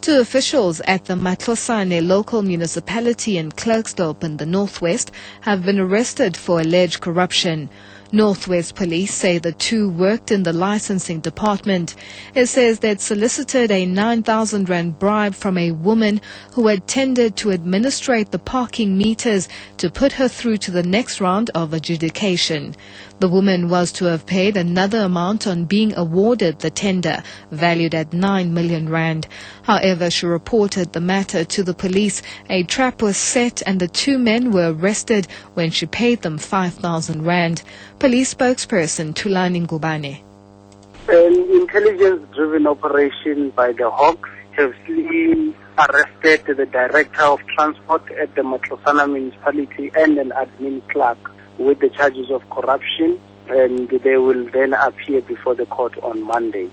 Two officials at the Matlosane local municipality in Klerksdorp in the northwest have been arrested for alleged corruption. Northwest Police say the two worked in the licensing department. It says they'd solicited a 9,000 rand bribe from a woman who had tended to administrate the parking meters to put her through to the next round of adjudication. The woman was to have paid another amount on being awarded the tender, valued at 9 million rand. However, she reported the matter to the police. A trap was set and the two men were arrested when she paid them 5,000 rand. Police spokesperson Thulani Ngubane. An intelligence-driven operation by the Hawks have arrested the Director of Transport at the Matlosana municipality and an admin clerk with the charges of corruption, and they will then appear before the court on Monday.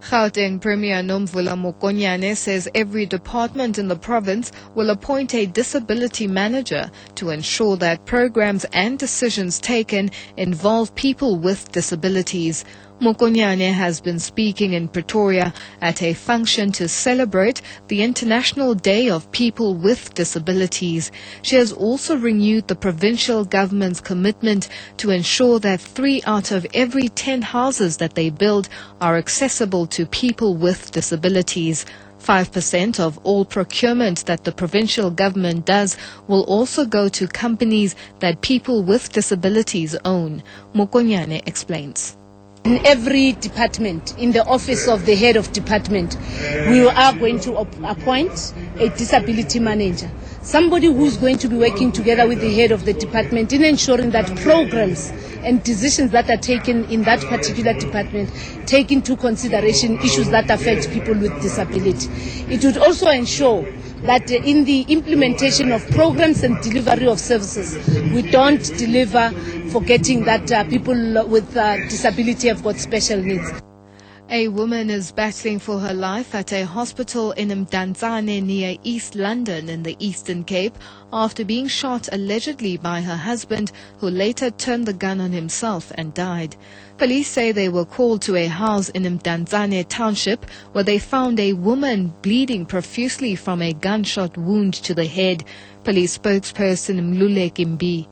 Gauteng Premier Nomvula Mokonyane says every department in the province will appoint a disability manager to ensure that programs and decisions taken involve people with disabilities. Mokonyane has been speaking in Pretoria at a function to celebrate the International Day of People with Disabilities. She has also renewed the provincial government's commitment to ensure that 3 out of every 10 houses that they build are accessible to people with disabilities. 5% of all procurement that the provincial government does will also go to companies that people with disabilities own. Mokonyane explains. In every department, in the office of the head of department, we are going to appoint a disability manager, somebody who's going to be working together with the head of the department in ensuring that programs and decisions that are taken in that particular department take into consideration issues that affect people with disability. It would also ensure that in the implementation of programs and delivery of services, we don't deliver forgetting that people with disability have got special needs. A woman is battling for her life at a hospital in Mdantsane near East London in the Eastern Cape after being shot allegedly by her husband, who later turned the gun on himself and died. Police say they were called to a house in Mdantsane township where they found a woman bleeding profusely from a gunshot wound to the head. Police spokesperson Mlule Kimbi.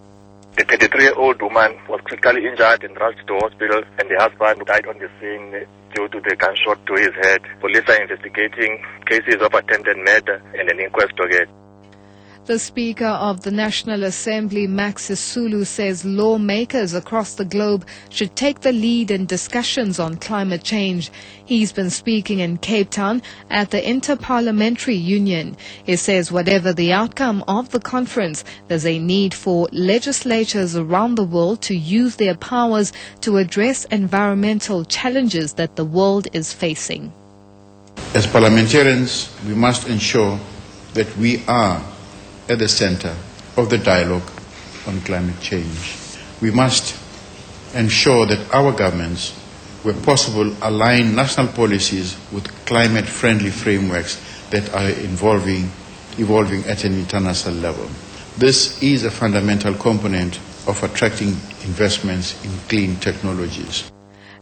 The 33-year-old woman was critically injured and rushed to hospital, and the husband died on the scene due to the gunshot to his head. Police are investigating cases of attempted murder and an inquest again. The Speaker of the National Assembly, Max Sisulu, says lawmakers across the globe should take the lead in discussions on climate change. He's been speaking in Cape Town at the Inter-Parliamentary Union. He says whatever the outcome of the conference, there's a need for legislatures around the world to use their powers to address environmental challenges that the world is facing. As parliamentarians, we must ensure that we are at the center of the dialogue on climate change. We must ensure that our governments, where possible, align national policies with climate-friendly frameworks that are evolving at an international level. This is a fundamental component of attracting investments in clean technologies.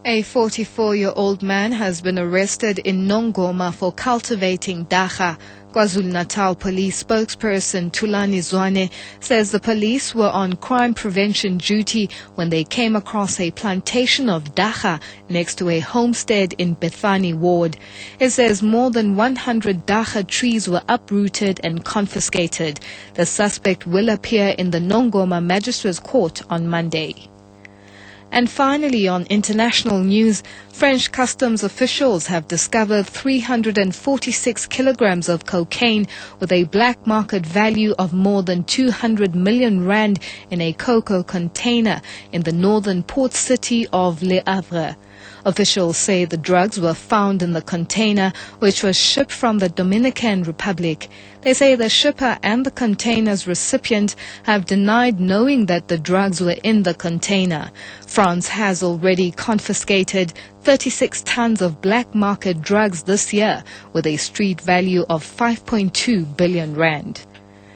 A 44-year-old man has been arrested in Nongoma for cultivating dagga. KwaZulu-Natal police spokesperson Thulani Zwane says the police were on crime prevention duty when they came across a plantation of dagga next to a homestead in Bethani ward. It says more than 100 dagga trees were uprooted and confiscated. The suspect will appear in the Nongoma Magistrates Court on Monday. And finally, on international news, French customs officials have discovered 346 kilograms of cocaine with a black market value of more than 200 million rand in a cocoa container in the northern port city of Le Havre. Officials say the drugs were found in the container, which was shipped from the Dominican Republic. They say the shipper and the container's recipient have denied knowing that the drugs were in the container. France has already confiscated 36 tons of black market drugs this year with a street value of 5.2 billion rand.